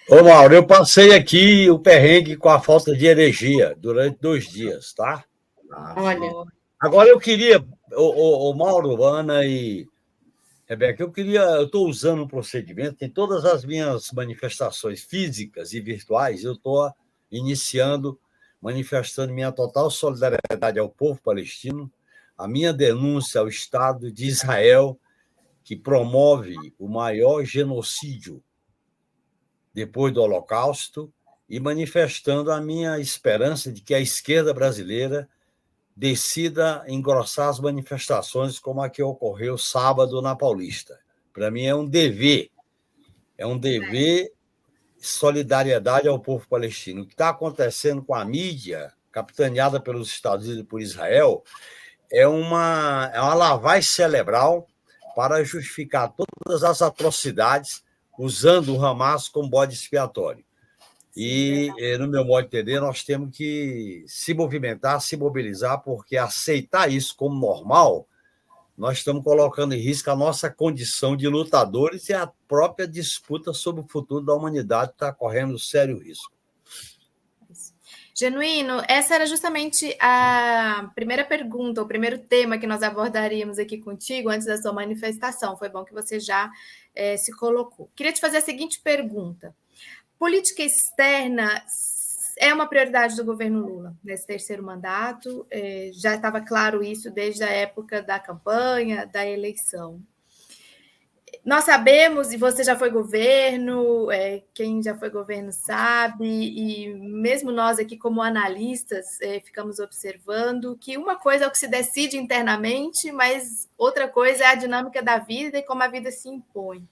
Ô, Mauro, eu passei aqui o perrengue com a falta de energia durante 2 dias, tá? Olha, Agora eu queria, ô, Mauro, Ana e Rebeca, eu estou usando um procedimento em todas as minhas manifestações físicas e virtuais, eu estou iniciando, manifestando minha total solidariedade ao povo palestino, a minha denúncia ao Estado de Israel, que promove o maior genocídio depois do Holocausto, e manifestando a minha esperança de que a esquerda brasileira decida engrossar as manifestações como a que ocorreu sábado na Paulista. Para mim é um dever solidariedade ao povo palestino. O que está acontecendo com a mídia, capitaneada pelos Estados Unidos e por Israel, é uma lavagem cerebral para justificar todas as atrocidades usando o Hamas como bode expiatório. sim, verdade. No meu modo de entender, nós temos que se movimentar, se mobilizar, porque aceitar isso como normal, nós estamos colocando em risco a nossa condição de lutadores e a própria disputa sobre o futuro da humanidade está correndo sério risco. Genuíno, essa era justamente a primeira pergunta, o primeiro tema que nós abordaríamos aqui contigo antes da sua manifestação. Foi bom que você já se colocou. Queria te fazer a seguinte pergunta. Política externa é uma prioridade do governo Lula nesse terceiro mandato, já estava claro isso desde a época da campanha, da eleição. Nós sabemos, e você já foi governo, quem já foi governo sabe, e mesmo nós aqui como analistas ficamos observando que uma coisa é o que se decide internamente, mas outra coisa é a dinâmica da vida e como a vida se impõe.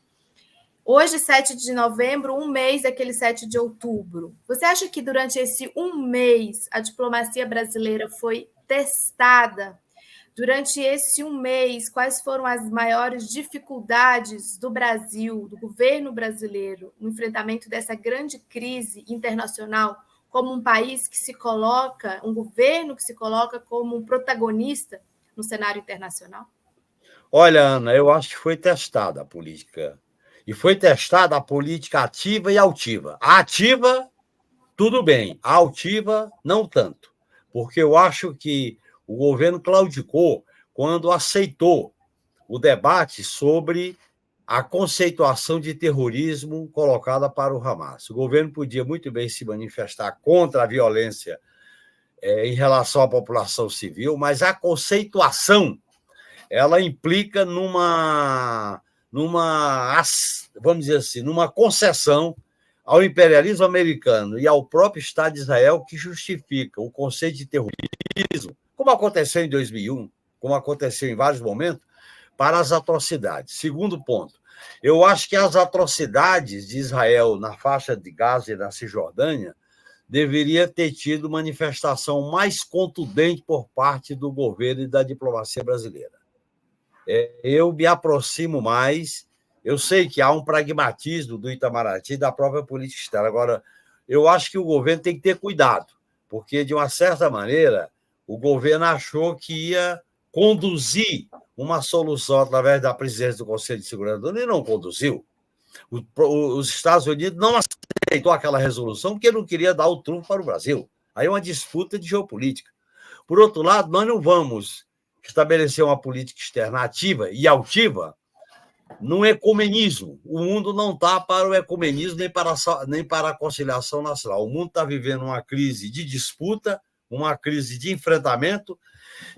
Hoje, 7 de novembro, um mês daquele 7 de outubro. Você acha que durante esse um mês a diplomacia brasileira foi testada? Durante esse um mês, quais foram as maiores dificuldades do Brasil, do governo brasileiro, no enfrentamento dessa grande crise internacional, como um país que se coloca, um governo que se coloca como um protagonista no cenário internacional? Olha, Ana, eu acho que foi testada a política. E foi testada a política ativa e altiva. A ativa, tudo bem. A altiva, não tanto. Porque eu acho que o governo claudicou quando aceitou o debate sobre a conceituação de terrorismo colocada para o Hamas. O governo podia muito bem se manifestar contra a violência em relação à população civil, mas a conceituação ela implica vamos dizer assim, numa concessão ao imperialismo americano e ao próprio Estado de Israel que justifica o conceito de terrorismo, como aconteceu em 2001, como aconteceu em vários momentos, para as atrocidades. Segundo ponto, eu acho que as atrocidades de Israel na faixa de Gaza e na Cisjordânia deveria ter tido manifestação mais contundente por parte do governo e da diplomacia brasileira. Eu me aproximo mais. Eu sei que há um pragmatismo do Itamaraty e da própria política externa. Agora, eu acho que o governo tem que ter cuidado, porque, de uma certa maneira, o governo achou que ia conduzir uma solução através da presidência do Conselho de Segurança da ONU e não conduziu. Os Estados Unidos não aceitou aquela resolução porque não queria dar o trunfo para o Brasil. Aí é uma disputa de geopolítica. Por outro lado, nós não vamos estabelecer uma política externa ativa e altiva num ecumenismo. O mundo não está para o ecumenismo nem para a conciliação nacional. O mundo está vivendo uma crise de disputa, uma crise de enfrentamento,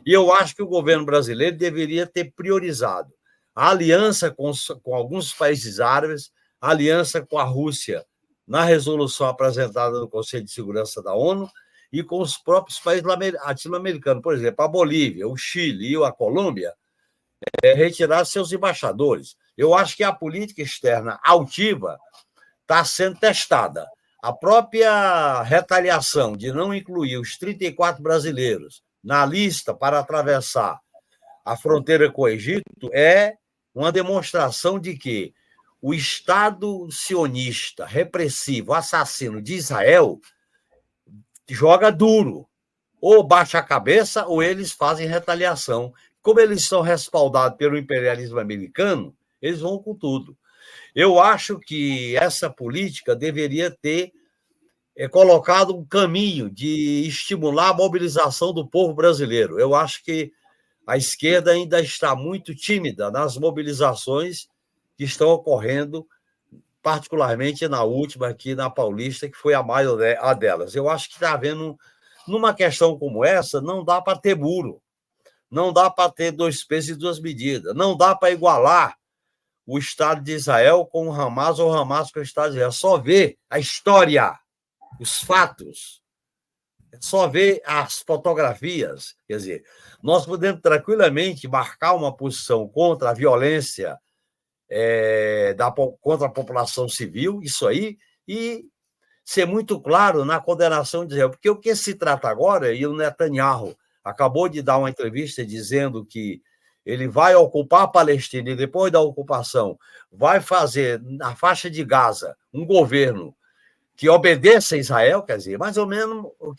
e eu acho que o governo brasileiro deveria ter priorizado a aliança com alguns países árabes, a aliança com a Rússia na resolução apresentada no Conselho de Segurança da ONU e com os próprios países latino-americanos. Por exemplo, a Bolívia, o Chile e a Colômbia retirar seus embaixadores. Eu acho que a política externa altiva está sendo testada. A própria retaliação de não incluir os 34 brasileiros na lista para atravessar a fronteira com o Egito é uma demonstração de que o Estado sionista, repressivo, assassino de Israel joga duro. Ou baixa a cabeça ou eles fazem retaliação. Como eles são respaldados pelo imperialismo americano, eles vão com tudo. Eu acho que essa política deveria ter colocado um caminho de estimular a mobilização do povo brasileiro. Eu acho que a esquerda ainda está muito tímida nas mobilizações que estão ocorrendo, particularmente na última aqui na Paulista, que foi a maior delas. Eu acho que está havendo, numa questão como essa, não dá para ter muro, não dá para ter dois pesos e duas medidas, não dá para igualar o Estado de Israel com o Hamas ou o Hamas com o Estado de Israel. Só ver a história, os fatos, só ver as fotografias. Quer dizer, nós podemos tranquilamente marcar uma posição contra a violência contra a população civil, isso aí, e ser muito claro na condenação de Israel. Porque o que se trata agora, e o Netanyahu acabou de dar uma entrevista dizendo que ele vai ocupar a Palestina e depois da ocupação vai fazer na faixa de Gaza um governo que obedeça a Israel, quer dizer, mais ou menos o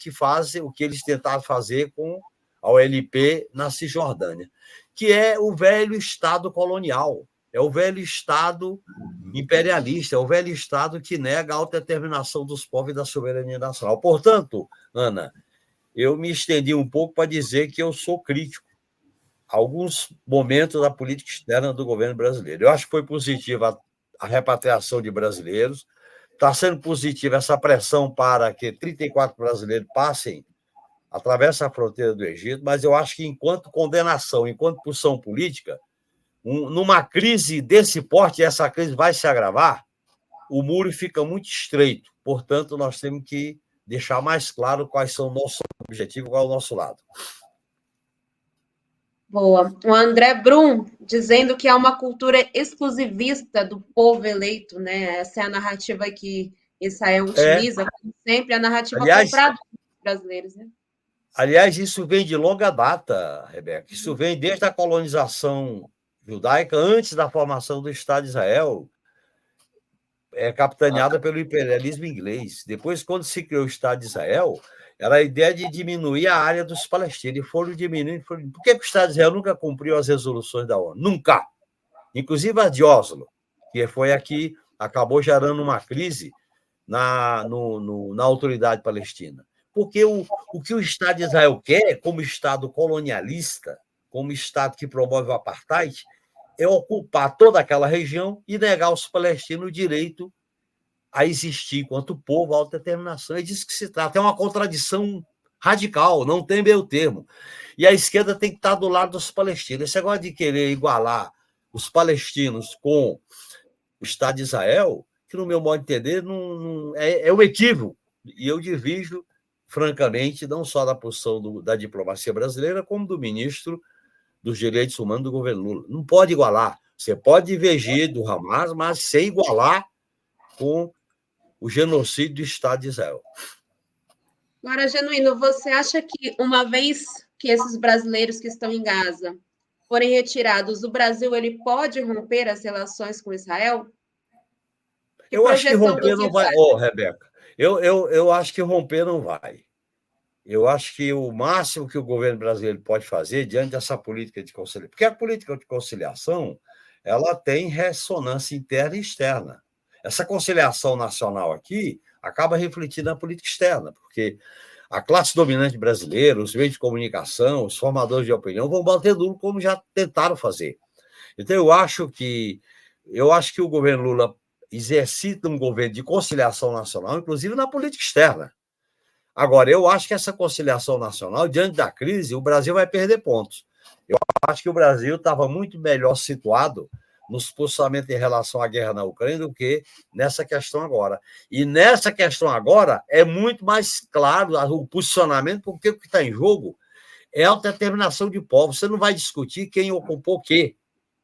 que eles tentaram fazer com a OLP na Cisjordânia, que é o velho Estado colonial, é o velho Estado imperialista, é o velho Estado que nega a autodeterminação dos povos e da soberania nacional. Portanto, Ana, eu me estendi um pouco para dizer que eu sou crítico a alguns momentos da política externa do governo brasileiro. Eu acho que foi positiva a repatriação de brasileiros, está sendo positiva essa pressão para que 34 brasileiros passem, atravessem a fronteira do Egito, mas eu acho que enquanto condenação, enquanto pulsão política, numa crise desse porte, essa crise vai se agravar, o muro fica muito estreito. Portanto, nós temos que deixar mais claro quais são os nossos objetivos, qual é o nosso lado. Boa. O André Brum dizendo que é uma cultura exclusivista do povo eleito, né? Essa é a narrativa que Israel utiliza, como sempre, a narrativa comprada pelos brasileiros, né? Aliás, isso vem de longa data, Rebeca. Isso vem desde a colonização judaica, antes da formação do Estado de Israel, capitaneada pelo imperialismo inglês. Depois, quando se criou o Estado de Israel, era a ideia de diminuir a área dos palestinos. E foram diminuindo. Por que o Estado de Israel nunca cumpriu as resoluções da ONU? Nunca! Inclusive a de Oslo, que foi aqui, acabou gerando uma crise na autoridade palestina. Porque o que o Estado de Israel quer, como Estado colonialista, como Estado que promove o apartheid, é ocupar toda aquela região e negar aos palestinos o direito a existir enquanto povo, a autodeterminação. É disso que se trata. É uma contradição radical, não tem meio termo. E a esquerda tem que estar do lado dos palestinos. Esse negócio de querer igualar os palestinos com o Estado de Israel, que, no meu modo de entender, é um equívoco. E eu divido, francamente, não só da posição da diplomacia brasileira, como do ministro dos Direitos Humanos do governo Lula. Não pode igualar. Você pode divergir do Hamas, mas sem igualar com o genocídio do Estado de Israel. Agora, Genuíno, você acha que, uma vez que esses brasileiros que estão em Gaza forem retirados, o Brasil ele pode romper as relações com Israel? Eu acho que romper não vai. Rebeca, eu acho que romper não vai. Eu acho que o máximo que o governo brasileiro pode fazer diante dessa política de conciliação, porque a política de conciliação ela tem ressonância interna e externa. Essa conciliação nacional aqui acaba refletindo na política externa, porque a classe dominante brasileira, os meios de comunicação, os formadores de opinião vão bater duro como já tentaram fazer. Então, eu acho que o governo Lula exercita um governo de conciliação nacional, inclusive na política externa. Agora, eu acho que essa conciliação nacional, diante da crise, o Brasil vai perder pontos. Eu acho que o Brasil estava muito melhor situado nos posicionamentos em relação à guerra na Ucrânia do que nessa questão agora. E nessa questão agora é muito mais claro o posicionamento, porque o que está em jogo é a autodeterminação de povos. Você não vai discutir quem ocupou o quê.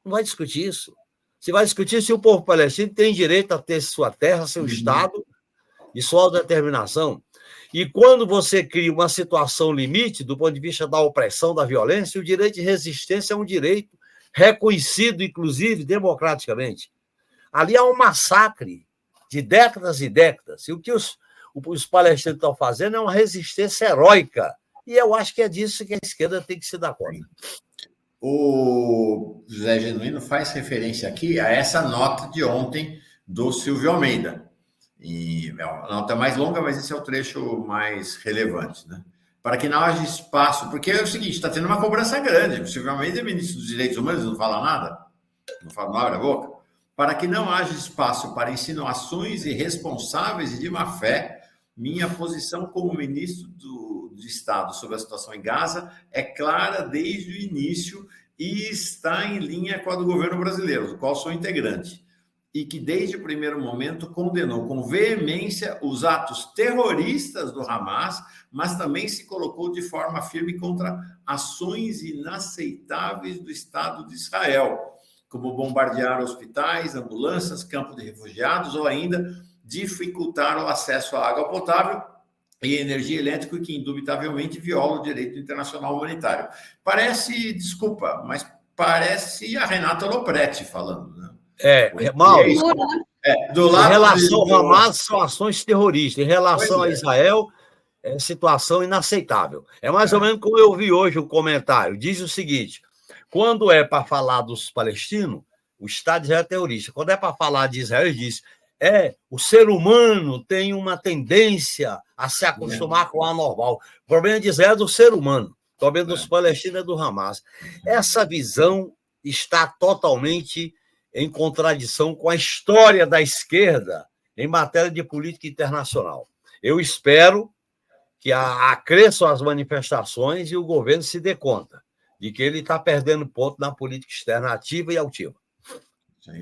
Não vai discutir isso. Você vai discutir se o povo palestino tem direito a ter sua terra, seu Estado e sua autodeterminação. E quando você cria uma situação limite, do ponto de vista da opressão, da violência, o direito de resistência é um direito reconhecido, inclusive, democraticamente. Ali há um massacre de décadas e décadas. E o que os palestinos estão fazendo é uma resistência heróica. E eu acho que é disso que a esquerda tem que se dar conta. O José Genuíno faz referência aqui a essa nota de ontem do Silvio Almeida. E é uma nota mais longa, mas esse é o trecho mais relevante, né? Para que não haja espaço, porque é o seguinte, está tendo uma cobrança grande. O Silvio Almeida é ministro dos Direitos Humanos, não fala nada, não abre a boca. Para que não haja espaço para insinuações irresponsáveis e de má fé, minha posição como ministro do Estado sobre a situação em Gaza é clara desde o início e está em linha com a do governo brasileiro, do qual sou integrante, e que desde o primeiro momento condenou com veemência os atos terroristas do Hamas, mas também se colocou de forma firme contra ações inaceitáveis do Estado de Israel, como bombardear hospitais, ambulâncias, campos de refugiados ou ainda dificultar o acesso à água potável e energia elétrica, que indubitavelmente viola o direito internacional humanitário. Parece, desculpa, mas parece a Renata Lopretti falando, né? Mauro, do lado em relação ao Hamas, são ações terroristas. Em relação a Israel, é situação inaceitável. É mais ou menos como eu vi hoje o comentário. Diz o seguinte: quando é para falar dos palestinos, o Estado de Israel é terrorista. Quando é para falar de Israel, ele diz: o ser humano tem uma tendência a se acostumar com o anormal. O problema de Israel é do ser humano. O problema dos palestinos é do Hamas. Essa visão está totalmente em contradição com a história da esquerda em matéria de política internacional. Eu espero que cresçam as manifestações e o governo se dê conta de que ele está perdendo ponto na política externa ativa e altiva.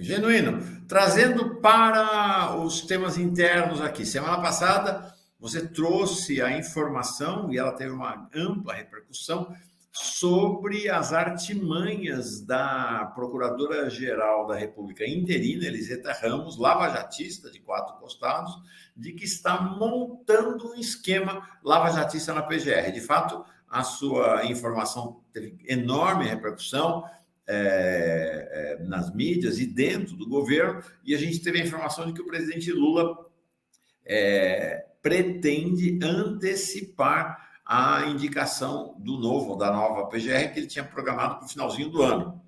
Genuíno. Trazendo para os temas internos aqui. Semana passada, você trouxe a informação, e ela teve uma ampla repercussão, sobre as artimanhas da Procuradora-Geral da República interina, Eliseta Ramos, lavajatista de 4 costados, de que está montando um esquema lavajatista na PGR. De fato, a sua informação teve enorme repercussão nas mídias e dentro do governo, e a gente teve a informação de que o presidente Lula pretende antecipar a indicação da nova PGR que ele tinha programado para o finalzinho do ano,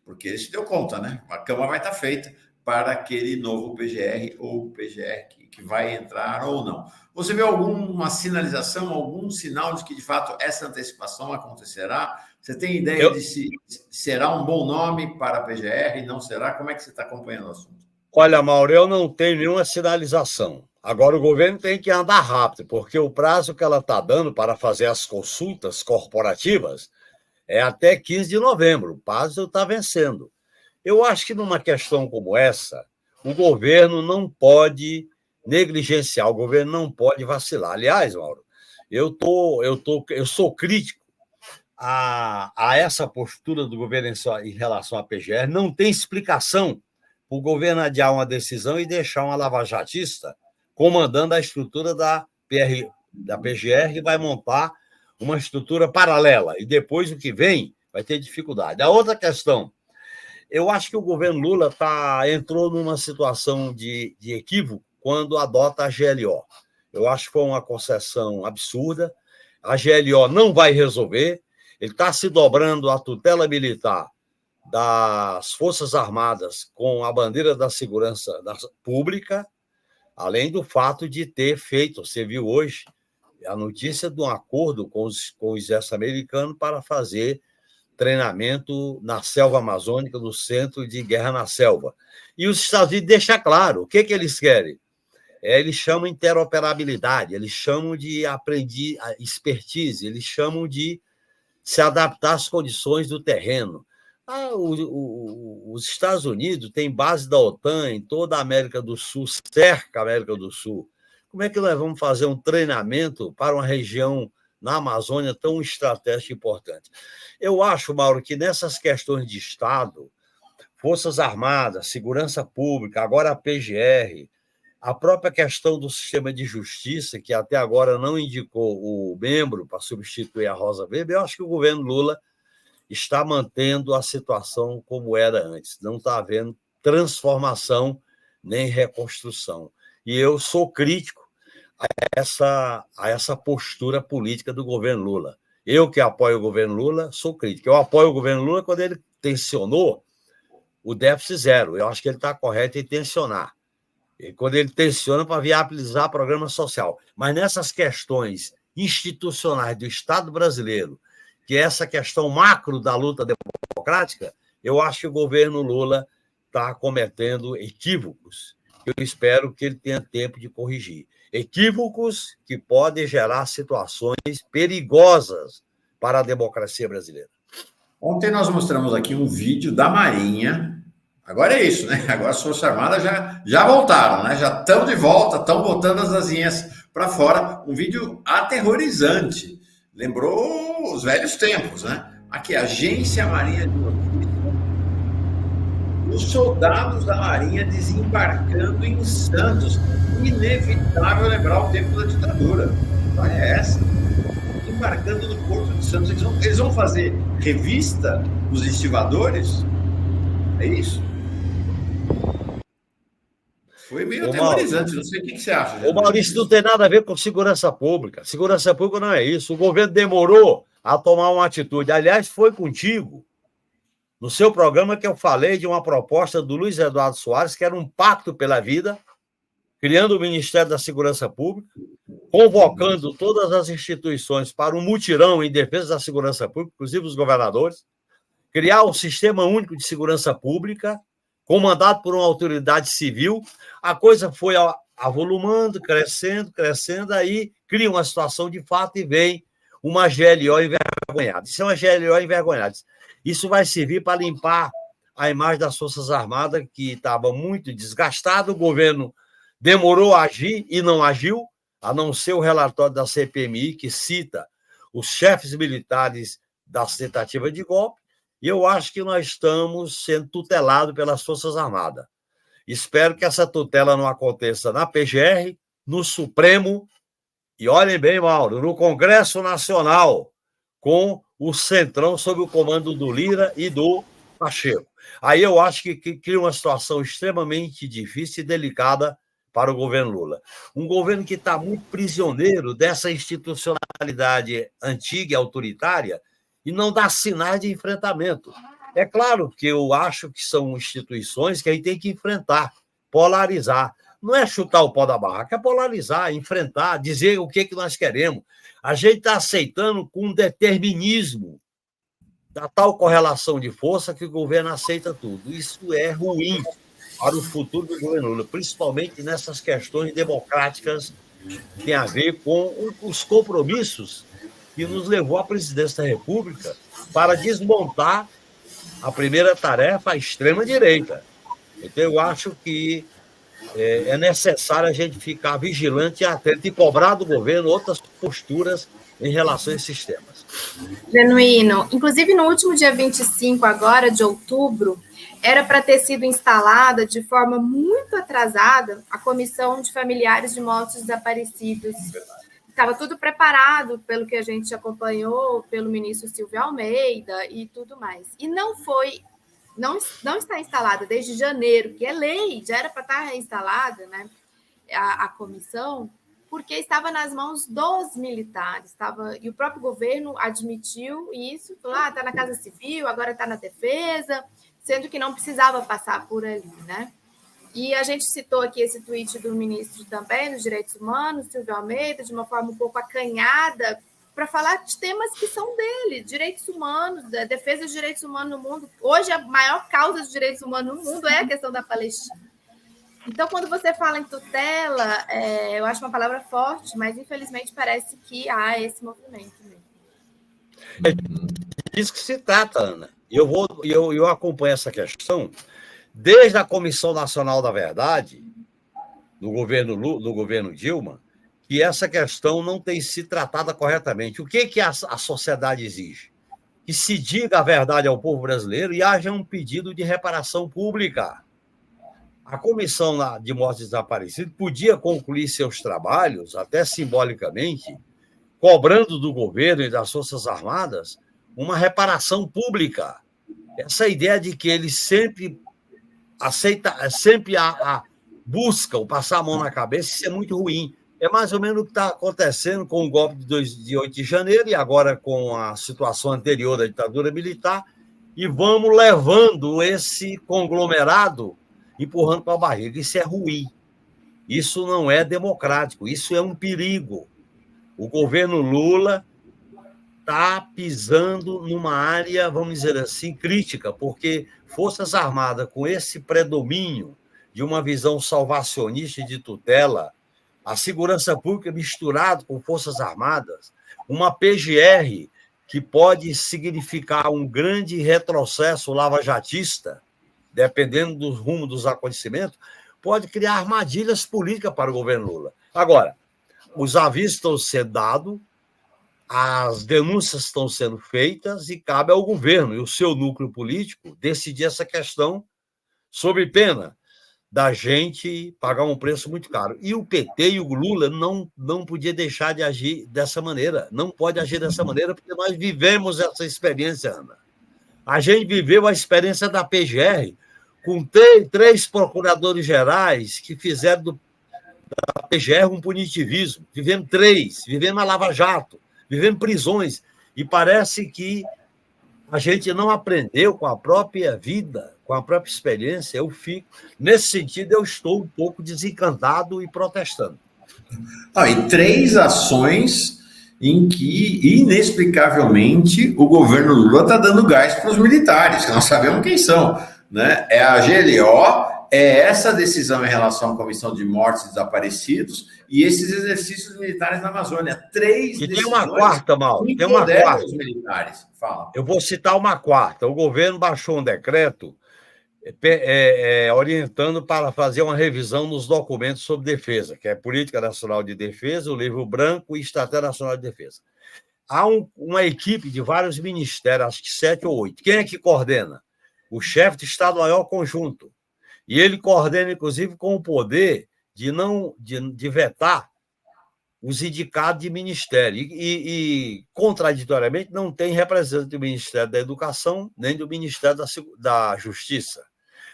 porque ele se deu conta, né? A cama vai estar feita para aquele novo PGR ou PGR que vai entrar ou não. Você vê alguma sinalização, algum sinal de que, de fato, essa antecipação acontecerá? Você tem ideia de se será um bom nome para a PGR, não será? Como é que você está acompanhando o assunto? Olha, Mauro, eu não tenho nenhuma sinalização. Agora, o governo tem que andar rápido, porque o prazo que ela está dando para fazer as consultas corporativas é até 15 de novembro. O prazo está vencendo. Eu acho que numa questão como essa, o governo não pode negligenciar, o governo não pode vacilar. Aliás, Mauro, eu sou crítico a essa postura do governo em relação à PGR. Não tem explicação para o governo adiar uma decisão e deixar uma lavajatista comandando a estrutura da PGR e vai montar uma estrutura paralela. E depois o que vem vai ter dificuldade. A outra questão, eu acho que o governo Lula entrou numa situação de equívoco quando adota a GLO. Eu acho que foi uma concessão absurda. A GLO não vai resolver. Ele está se dobrando à tutela militar das Forças Armadas com a bandeira da segurança pública, além do fato de ter feito, você viu hoje, a notícia de um acordo com o exército americano para fazer treinamento na selva amazônica, no Centro de Guerra na Selva. E os Estados Unidos deixam claro, o que eles querem? Eles chamam de interoperabilidade, eles chamam de expertise, eles chamam de se adaptar às condições do terreno. Os Estados Unidos têm base da OTAN em toda a América do Sul, cerca a América do Sul. Como é que nós vamos fazer um treinamento para uma região na Amazônia tão estratégica e importante? Eu acho, Mauro, que nessas questões de Estado, Forças Armadas, segurança pública, agora a PGR, a própria questão do sistema de justiça, que até agora não indicou o membro para substituir a Rosa Weber, eu acho que o governo Lula está mantendo a situação como era antes. Não está havendo transformação nem reconstrução. E eu sou crítico a essa postura política do governo Lula. Eu que apoio o governo Lula, sou crítico. Eu apoio o governo Lula quando ele tensionou o déficit zero. Eu acho que ele está correto em tensionar. E quando ele tensiona para viabilizar programa social. Mas nessas questões institucionais do Estado brasileiro, que é essa questão macro da luta democrática, eu acho que o governo Lula está cometendo equívocos. Eu espero que ele tenha tempo de corrigir. Equívocos que podem gerar situações perigosas para a democracia brasileira. Ontem nós mostramos aqui um vídeo da Marinha. Agora é isso, né? Agora as Forças Armadas já voltaram, né? Já estão de volta, estão botando as asinhas para fora. Um vídeo aterrorizante. Lembrou os velhos tempos, né? Aqui, Agência Marinha de Notícias. Os soldados da Marinha desembarcando em Santos. Inevitável lembrar o tempo da ditadura. Olha essa. Embarcando no Porto de Santos. Eles vão fazer revista dos estivadores? É isso? Foi meio aterrorizante. Não sei o que você acha. Ô, Maurício, não tem nada a ver com segurança pública. Segurança pública não é isso. O governo demorou a tomar uma atitude. Aliás, foi contigo, no seu programa, que eu falei de uma proposta do Luiz Eduardo Soares, que era um pacto pela vida, criando o Ministério da Segurança Pública, convocando todas as instituições para um mutirão em defesa da segurança pública, inclusive os governadores, criar um sistema único de segurança pública, comandado por uma autoridade civil. A coisa foi avolumando, crescendo, aí cria uma situação de fato e vem uma GLO envergonhada. Isso é uma GLO envergonhada. Isso vai servir para limpar a imagem das Forças Armadas, que estava muito desgastada. O governo demorou a agir e não agiu, a não ser o relatório da CPMI, que cita os chefes militares das tentativas de golpe, e eu acho que nós estamos sendo tutelados pelas Forças Armadas. Espero que essa tutela não aconteça na PGR, no Supremo, e olhem bem, Mauro, no Congresso Nacional, com o Centrão sob o comando do Lira e do Pacheco. Aí eu acho que cria uma situação extremamente difícil e delicada para o governo Lula. Um governo que está muito prisioneiro dessa institucionalidade antiga e autoritária e não dá sinais de enfrentamento. É claro que eu acho que são instituições que a gente tem que enfrentar, polarizar. Não é chutar o pau da barraca, é polarizar, enfrentar, dizer o que nós queremos. A gente está aceitando com determinismo da tal correlação de força que o governo aceita tudo. Isso é ruim para o futuro do governo Lula, principalmente nessas questões democráticas que têm a ver com os compromissos que nos levou à presidência da República para desmontar a primeira tarefa, a extrema-direita. Então, eu acho que é necessário a gente ficar vigilante e atento e cobrar do governo outras posturas em relação a esses temas. Genuíno. Inclusive, no último dia 25 agora, de outubro, era para ter sido instalada de forma muito atrasada a Comissão de Familiares de Mortos Desaparecidos. Estava tudo preparado, pelo que a gente acompanhou, pelo ministro Silvio Almeida e tudo mais. E não está instalada desde janeiro, que é lei, já era para estar reinstalada, né, a comissão, porque estava nas mãos dos militares. E o próprio governo admitiu isso, falou, está na Casa Civil, agora está na Defesa, sendo que não precisava passar por ali, né? E a gente citou aqui esse tweet do ministro também dos Direitos Humanos, Silvio Almeida, de uma forma um pouco acanhada, para falar de temas que são dele, direitos humanos, da defesa dos direitos humanos no mundo. Hoje, a maior causa dos direitos humanos no mundo é a questão da Palestina. Então, quando você fala em tutela, eu acho uma palavra forte, mas, infelizmente, parece que há esse movimento mesmo. É disso que se trata, Ana. Eu acompanho essa questão desde a Comissão Nacional da Verdade, do governo Dilma, que essa questão não tem sido tratada corretamente. O que a sociedade exige? Que se diga a verdade ao povo brasileiro e haja um pedido de reparação pública. A Comissão de Mortes Desaparecidos podia concluir seus trabalhos, até simbolicamente, cobrando do governo e das Forças Armadas uma reparação pública. Essa ideia de que eles sempre buscam passar a mão na cabeça, isso é muito ruim. É mais ou menos o que está acontecendo com o golpe de 8 de janeiro e agora com a situação anterior da ditadura militar, e vamos levando esse conglomerado, empurrando para a barriga. Isso é ruim. Isso não é democrático. Isso é um perigo. O governo Lula está pisando numa área, vamos dizer assim, crítica, porque Forças Armadas, com esse predomínio de uma visão salvacionista e de tutela, a segurança pública misturado com Forças Armadas, uma PGR que pode significar um grande retrocesso lavajatista, dependendo do rumo dos acontecimentos, pode criar armadilhas políticas para o governo Lula. Agora, os avisos estão sendo dados, as denúncias estão sendo feitas e cabe ao governo e o seu núcleo político decidir essa questão sob pena da gente pagar um preço muito caro. E o PT e o Lula não podia deixar de agir dessa maneira, não pode agir dessa maneira, porque nós vivemos essa experiência, Ana. A gente viveu a experiência da PGR, com três procuradores gerais que fizeram da PGR um punitivismo. Vivemos a Lava Jato, vivemos prisões, e parece que a gente não aprendeu com a própria vida, com a própria experiência. Nesse sentido, eu estou um pouco desencantado e protestando. E 3 ações em que, inexplicavelmente, o governo Lula está dando gás para os militares, que nós sabemos quem são, né? É a GLO, é essa decisão em relação à comissão de mortes e desaparecidos e esses exercícios militares na Amazônia. 3 e decisões. Tem uma quarta, Mauro. Tem uma quarta. Os militares. Fala. Eu vou citar uma quarta. O governo baixou um decreto orientando para fazer uma revisão nos documentos sobre defesa, que é Política Nacional de Defesa, o Livro Branco e Estratégia Nacional de Defesa. Há uma equipe de vários ministérios, acho que 7 ou 8. Quem é que coordena? O chefe de Estado-Maior Conjunto. E ele coordena, inclusive, com o poder de vetar os indicados de ministério. E, contraditoriamente, não tem representante do Ministério da Educação nem do Ministério da Justiça.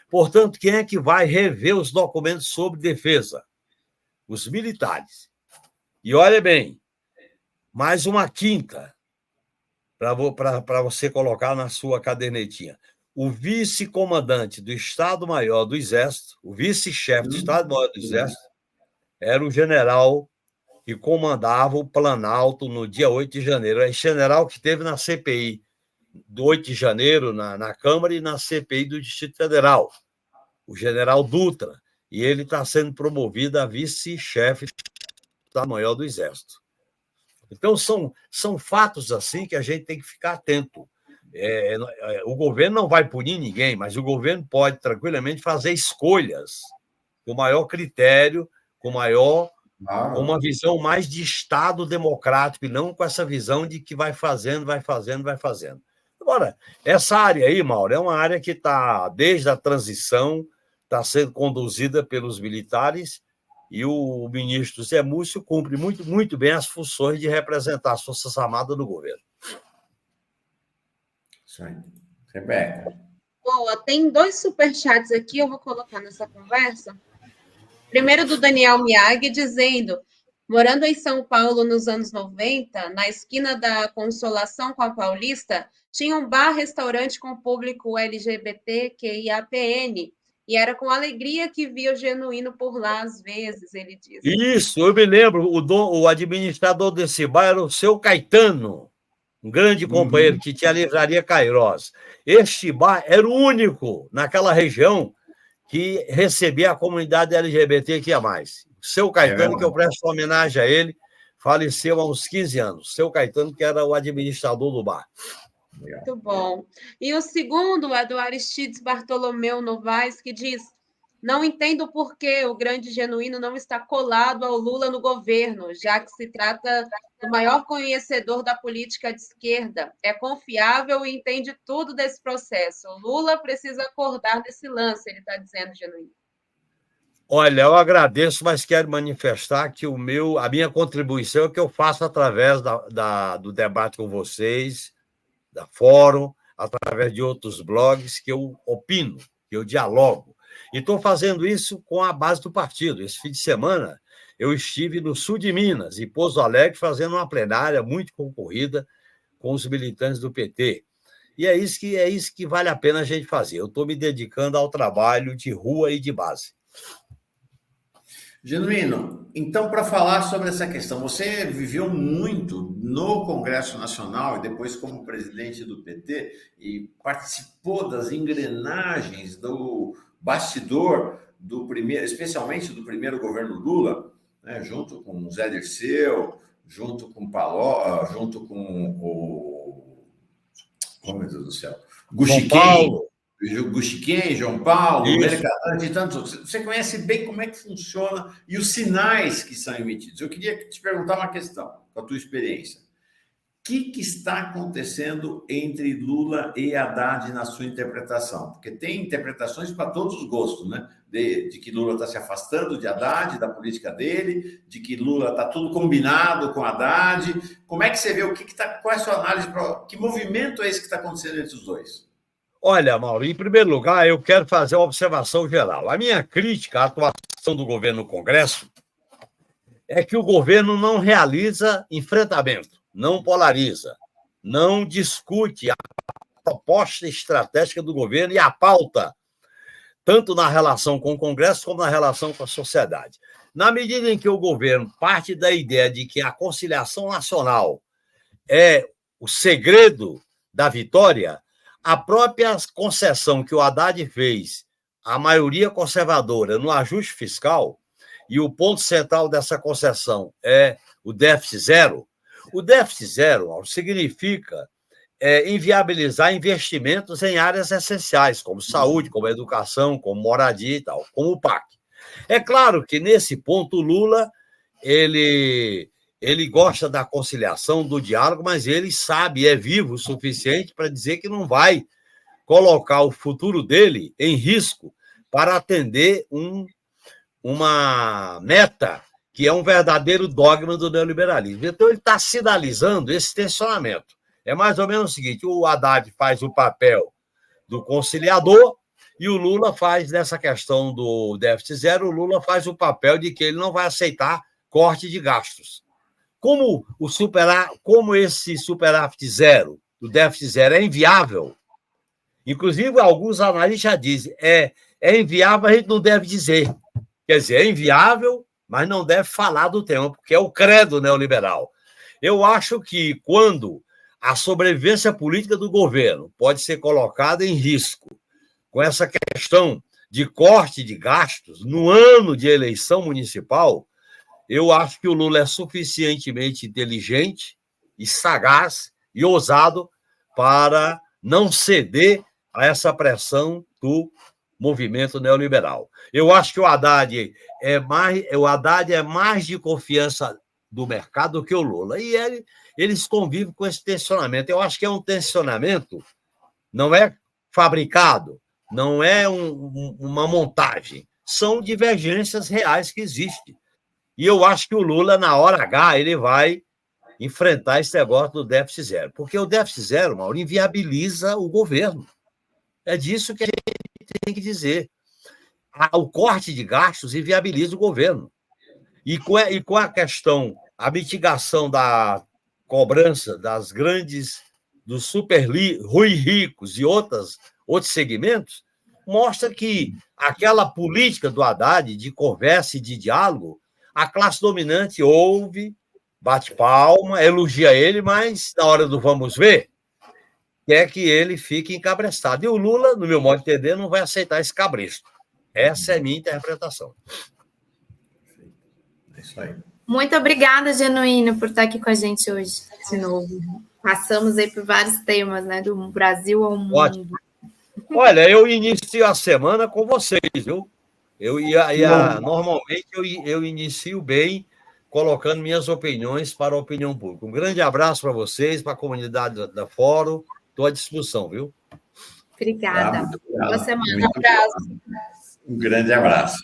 Portanto, quem é que vai rever os documentos sobre defesa? Os militares. E olha bem, mais uma quinta para você colocar na sua cadernetinha. O vice-comandante do Estado-Maior do Exército, o vice-chefe do Estado-Maior do Exército, era o general que comandava o Planalto no dia 8 de janeiro. É esse general que esteve na CPI do 8 de janeiro, na Câmara, e na CPI do Distrito Federal, o general Dutra. E ele está sendo promovido a vice-chefe do Estado-Maior do Exército. Então, são fatos assim que a gente tem que ficar atento. O governo não vai punir ninguém, mas o governo pode tranquilamente fazer escolhas com maior critério, com uma visão mais de Estado democrático e não com essa visão de que vai fazendo. Agora, essa área aí, Mauro, é uma área que está, desde a transição, está sendo conduzida pelos militares, e o ministro Zé Múcio cumpre muito, muito bem as funções de representar as Forças Armadas no governo. Isso aí. Rebeca. Boa, tem 2 superchats aqui, eu vou colocar nessa conversa. Primeiro do Daniel Miag, dizendo: morando em São Paulo nos anos 90, na esquina da Consolação com a Paulista, tinha um bar-restaurante com público LGBTQIAPN, e era com alegria que via o Genuíno por lá às vezes, ele diz. Isso, eu me lembro, o administrador desse bar era o seu Caetano, um grande companheiro que tinha a livraria Cairós. Este bar era o único naquela região que recebia a comunidade LGBTQIA+. O seu Caetano, que eu presto homenagem a ele, faleceu há uns 15 anos. Seu Caetano, que era o administrador do bar. Muito bom. E o segundo é do Aristides Bartolomeu Novaes, que diz: não entendo por que o grande Genuíno não está colado ao Lula no governo, já que se trata do maior conhecedor da política de esquerda. É confiável e entende tudo desse processo. O Lula precisa acordar desse lance, ele está dizendo, Genuíno. Olha, eu agradeço, mas quero manifestar que a minha contribuição é o que eu faço através do debate com vocês, da Fórum, através de outros blogs, que eu opino, que eu dialogo. E estou fazendo isso com a base do partido. Esse fim de semana, eu estive no sul de Minas, em Pouso Alegre, fazendo uma plenária muito concorrida com os militantes do PT. E é isso que vale a pena a gente fazer. Eu estou me dedicando ao trabalho de rua e de base. Genuíno, então, para falar sobre essa questão, você viveu muito no Congresso Nacional e depois como presidente do PT e participou das engrenagens do bastidor especialmente do primeiro governo Lula, né, junto com o Zé Dirceu, junto com o junto com o... Oh, meu Deus do céu. Guxiquem, João Paulo, e tantos. Você conhece bem como é que funciona e os sinais que são emitidos. Eu queria te perguntar uma questão, com a tua experiência. O que está acontecendo entre Lula e Haddad na sua interpretação? Porque tem interpretações para todos os gostos, né? De que Lula está se afastando de Haddad, da política dele, de que Lula está tudo combinado com Haddad. Como é que você vê qual é a sua análise? Que movimento é esse que está acontecendo entre os dois? Olha, Mauro, em primeiro lugar, eu quero fazer uma observação geral. A minha crítica à atuação do governo no Congresso é que o governo não realiza enfrentamento, não polariza, não discute a proposta estratégica do governo e a pauta, tanto na relação com o Congresso como na relação com a sociedade. Na medida em que o governo parte da ideia de que a conciliação nacional é o segredo da vitória, a própria concessão que o Haddad fez à maioria conservadora no ajuste fiscal, e o ponto central dessa concessão é o déficit zero. O déficit zero significa inviabilizar investimentos em áreas essenciais, como saúde, como educação, como moradia e tal, como o PAC. É claro que, nesse ponto, o Lula ele gosta da conciliação, do diálogo, mas ele sabe, é vivo o suficiente para dizer que não vai colocar o futuro dele em risco para atender uma meta que é um verdadeiro dogma do neoliberalismo. Então, ele está sinalizando esse tensionamento. É mais ou menos o seguinte: o Haddad faz o papel do conciliador e o Lula faz, nessa questão do déficit zero, o Lula faz o papel de que ele não vai aceitar corte de gastos. Como esse superávit zero, o déficit zero, é inviável, inclusive alguns analistas já dizem, é inviável, a gente não deve dizer. Quer dizer, é inviável, mas não deve falar do tema, porque é o credo neoliberal. Eu acho que quando a sobrevivência política do governo pode ser colocada em risco com essa questão de corte de gastos no ano de eleição municipal, eu acho que o Lula é suficientemente inteligente e sagaz e ousado para não ceder a essa pressão do movimento neoliberal. Eu acho que o Haddad é mais de confiança do mercado do que o Lula. E eles convivem com esse tensionamento. Eu acho que é um tensionamento, não é fabricado, não é uma montagem. São divergências reais que existem. E eu acho que o Lula, na hora H, ele vai enfrentar esse negócio do déficit zero. Porque o déficit zero, Mauro, inviabiliza o governo. É disso que a gente tem que dizer. O corte de gastos inviabiliza o governo. E com a questão, a mitigação da cobrança dos super ricos e outros segmentos, mostra que aquela política do Haddad de conversa e de diálogo, a classe dominante ouve, bate palma, elogia ele, mas na hora do vamos ver, quer que ele fique encabreçado. E o Lula, no meu modo de entender, não vai aceitar esse cabresto. Essa é a minha interpretação. É isso aí. Muito obrigada, Genuíno, por estar aqui com a gente hoje, de novo. Passamos aí por vários temas, né? Do Brasil ao mundo. Ótimo. Olha, eu inicio a semana com vocês, viu? Normalmente eu inicio bem, colocando minhas opiniões para a opinião pública. Um grande abraço para vocês, para a comunidade da Fórum. Estou à disposição, viu? Obrigada. Boa semana. Um abraço. Um grande abraço.